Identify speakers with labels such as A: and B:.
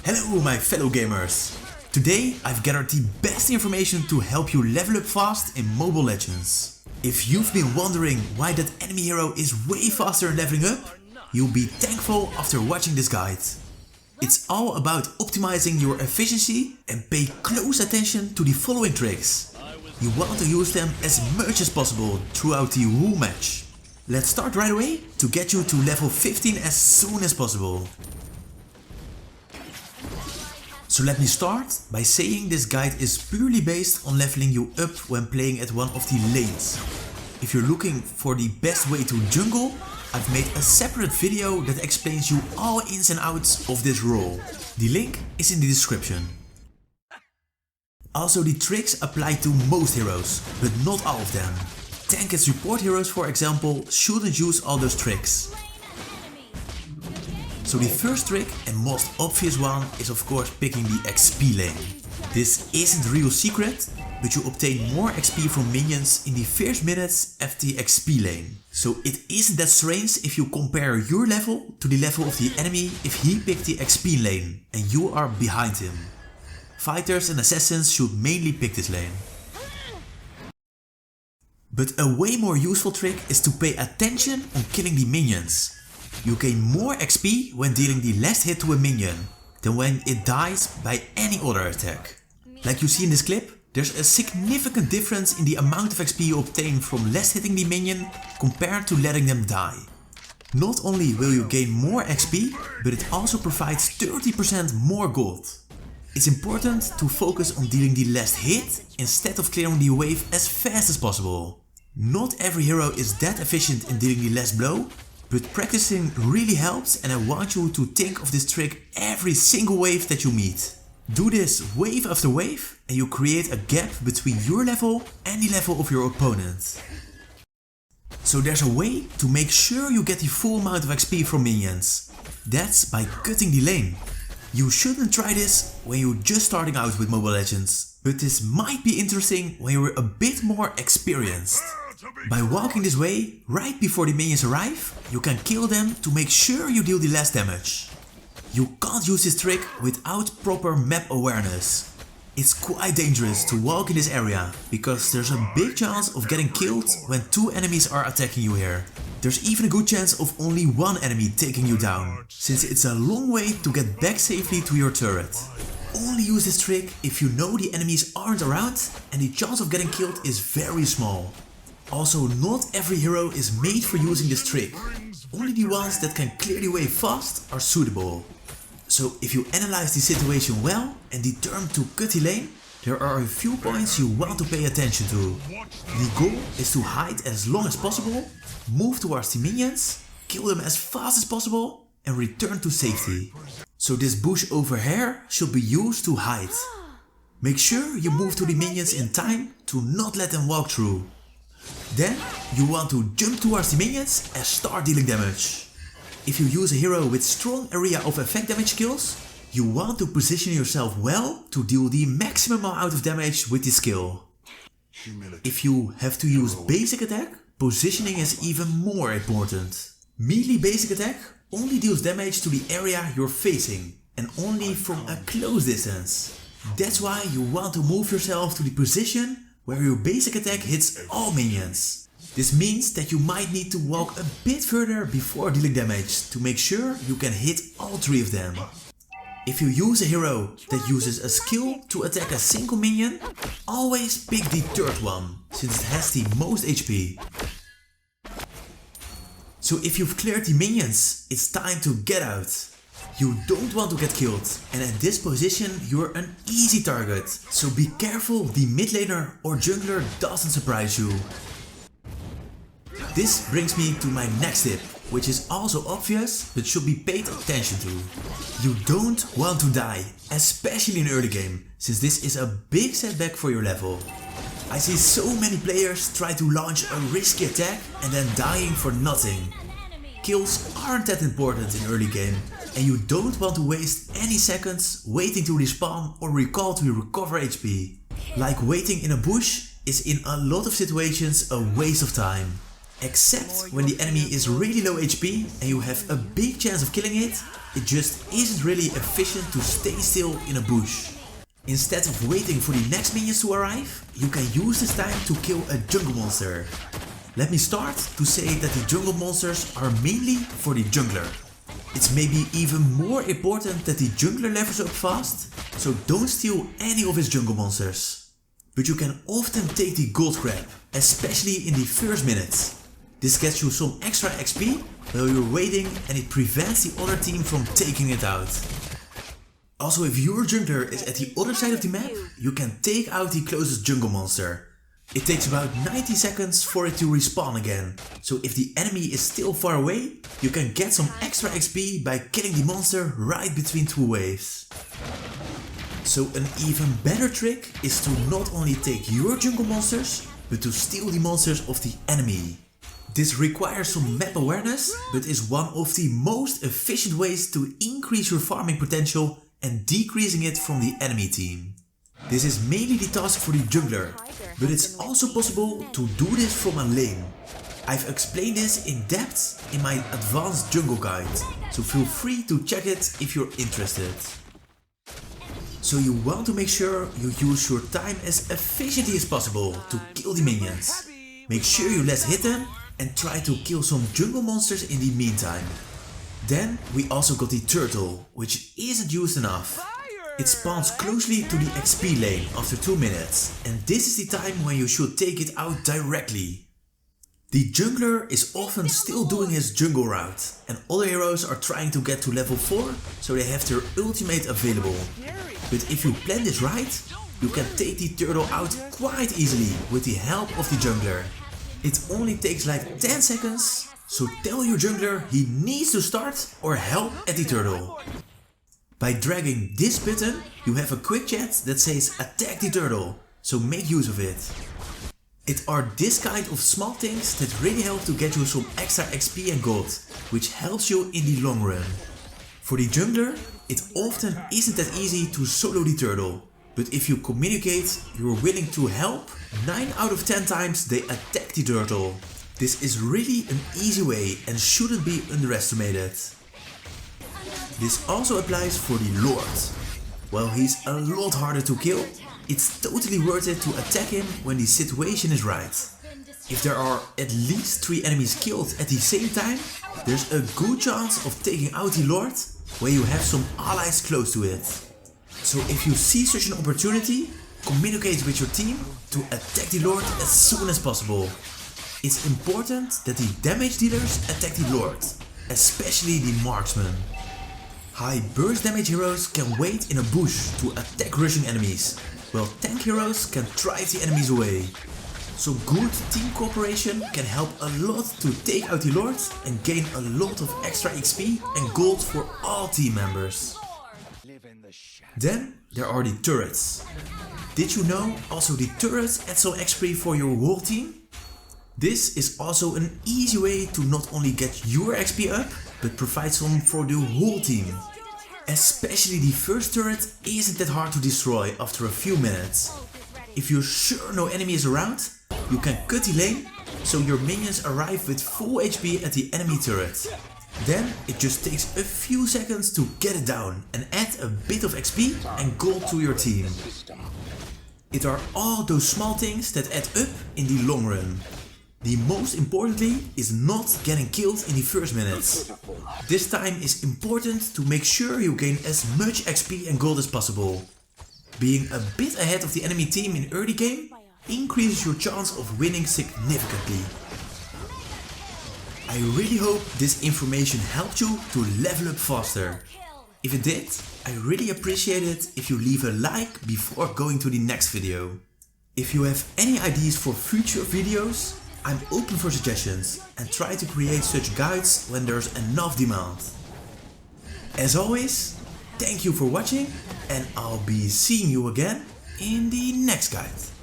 A: Hello my fellow gamers! Today I've gathered the best information to help you level up fast in Mobile Legends. If you've been wondering why that enemy hero is way faster in leveling up, you'll be thankful after watching this guide. It's all about optimizing your efficiency and pay close attention to the following tricks. You want to use them as much as possible throughout the whole match. Let's start right away to get you to level 15 as soon as possible. So let me start by saying this guide is purely based on leveling you up when playing at one of the lanes. If you're looking for the best way to jungle, I've made a separate video that explains you all ins and outs of this role. The link is in the description. Also, the tricks apply to most heroes, but not all of them. Tank and support heroes, for example, shouldn't use all those tricks. So the first trick and most obvious one is of course picking the XP lane. This isn't a real secret, but you obtain more XP from minions in the first minutes of the XP lane. So it isn't that strange if you compare your level to the level of the enemy if he picked the XP lane and you are behind him. Fighters and assassins should mainly pick this lane. But a way more useful trick is to pay attention on killing the minions. You gain more XP when dealing the last hit to a minion than when it dies by any other attack. Like you see in this clip, there's a significant difference in the amount of XP you obtain from last hitting the minion compared to letting them die. Not only will you gain more XP, but it also provides 30% more gold. It's important to focus on dealing the last hit instead of clearing the wave as fast as possible. Not every hero is that efficient in dealing the last blow, but practicing really helps, and I want you to think of this trick every single wave that you meet. Do this wave after wave and you create a gap between your level and the level of your opponent. So there's a way to make sure you get the full amount of XP from minions. That's by cutting the lane. You shouldn't try this when you're just starting out with Mobile Legends, but this might be interesting when you're a bit more experienced. By walking this way, right before the minions arrive, you can kill them to make sure you deal the last damage. You can't use this trick without proper map awareness. It's quite dangerous to walk in this area, because there's a big chance of getting killed when two enemies are attacking you here. There's even a good chance of only one enemy taking you down, since it's a long way to get back safely to your turret. Only use this trick if you know the enemies aren't around and the chance of getting killed is very small. Also, not every hero is made for using this trick. Only the ones that can clear the way fast are suitable. So if you analyze the situation well and determine to cut the lane, there are a few points you want to pay attention to. The goal is to hide as long as possible, move towards the minions, kill them as fast as possible and return to safety. So this bush over here should be used to hide. Make sure you move to the minions in time to not let them walk through. Then you want to jump towards the minions and start dealing damage. If you use a hero with strong area of effect damage skills, you want to position yourself well to deal the maximum amount of damage with this skill. If you have to use basic attack, positioning is even more important. Melee basic attack only deals damage to the area you're facing and only from a close distance. That's why you want to move yourself to the position where your basic attack hits all minions. This means that you might need to walk a bit further before dealing damage to make sure you can hit all three of them. If you use a hero that uses a skill to attack a single minion, always pick the third one, since it has the most HP. So if you've cleared the minions, it's time to get out. You don't want to get killed, and at this position you're an easy target, so be careful the mid laner or jungler doesn't surprise you. This brings me to my next tip, which is also obvious but should be paid attention to. You don't want to die, especially in early game, since this is a big setback for your level. I see so many players try to launch a risky attack and then dying for nothing. Kills aren't that important in early game, and you don't want to waste any seconds waiting to respawn or recall to recover HP. Like waiting in a bush is in a lot of situations a waste of time. Except when the enemy is really low HP and you have a big chance of killing it, it just isn't really efficient to stay still in a bush. Instead of waiting for the next minions to arrive, you can use this time to kill a jungle monster. Let me start to say that the jungle monsters are mainly for the jungler. It's maybe even more important that the jungler levels up fast, so don't steal any of his jungle monsters. But you can often take the gold crab, especially in the first minutes. This gets you some extra XP while you're waiting and it prevents the other team from taking it out. Also, if your jungler is at the other side of the map, you can take out the closest jungle monster. It takes about 90 seconds for it to respawn again, so if the enemy is still far away, you can get some extra XP by killing the monster right between two waves. So an even better trick is to not only take your jungle monsters, but to steal the monsters of the enemy. This requires some map awareness, but is one of the most efficient ways to increase your farming potential and decreasing it from the enemy team. This is mainly the task for the jungler, but it's also possible to do this from a lane. I've explained this in depth in my advanced jungle guide, so feel free to check it if you're interested. So you want to make sure you use your time as efficiently as possible to kill the minions. Make sure you let's hit them and try to kill some jungle monsters in the meantime. Then we also got the turtle, which isn't used enough. It spawns closely to the XP lane after 2 minutes, and this is the time when you should take it out directly. The jungler is often still doing his jungle route, and other heroes are trying to get to level 4, so they have their ultimate available. But if you plan this right, you can take the turtle out quite easily with the help of the jungler. It only takes like 10 seconds, so tell your jungler he needs to start or help at the turtle. By dragging this button, you have a quick chat that says attack the turtle, so make use of it. It are this kind of small things that really help to get you some extra XP and gold, which helps you in the long run. For the jungler, it often isn't that easy to solo the turtle, but if you communicate you're willing to help, 9 out of 10 times they attack the turtle. This is really an easy way and shouldn't be underestimated. This also applies for the Lord. While he's a lot harder to kill, it's totally worth it to attack him when the situation is right. If there are at least 3 enemies killed at the same time, there's a good chance of taking out the Lord when you have some allies close to it. So if you see such an opportunity, communicate with your team to attack the Lord as soon as possible. It's important that the damage dealers attack the Lord, especially the marksman. High burst damage heroes can wait in a bush to attack rushing enemies, while tank heroes can drive the enemies away. So good team cooperation can help a lot to take out the Lord and gain a lot of extra XP and gold for all team members. Then there are the turrets. Did you know also the turrets add some XP for your whole team? This is also an easy way to not only get your XP up, but provide some for the whole team. Especially the first turret isn't that hard to destroy after a few minutes. If you're sure no enemy is around, you can cut the lane, so your minions arrive with full HP at the enemy turret. Then it just takes a few seconds to get it down and add a bit of XP and gold to your team. It are all those small things that add up in the long run. The most importantly is not getting killed in the first minutes. This time is important to make sure you gain as much XP and gold as possible. Being a bit ahead of the enemy team in early game increases your chance of winning significantly. I really hope this information helped you to level up faster. If it did, I really appreciate it if you leave a like before going to the next video. If you have any ideas for future videos, I'm open for suggestions and try to create such guides when there's enough demand. As always, thank you for watching and I'll be seeing you again in the next guide.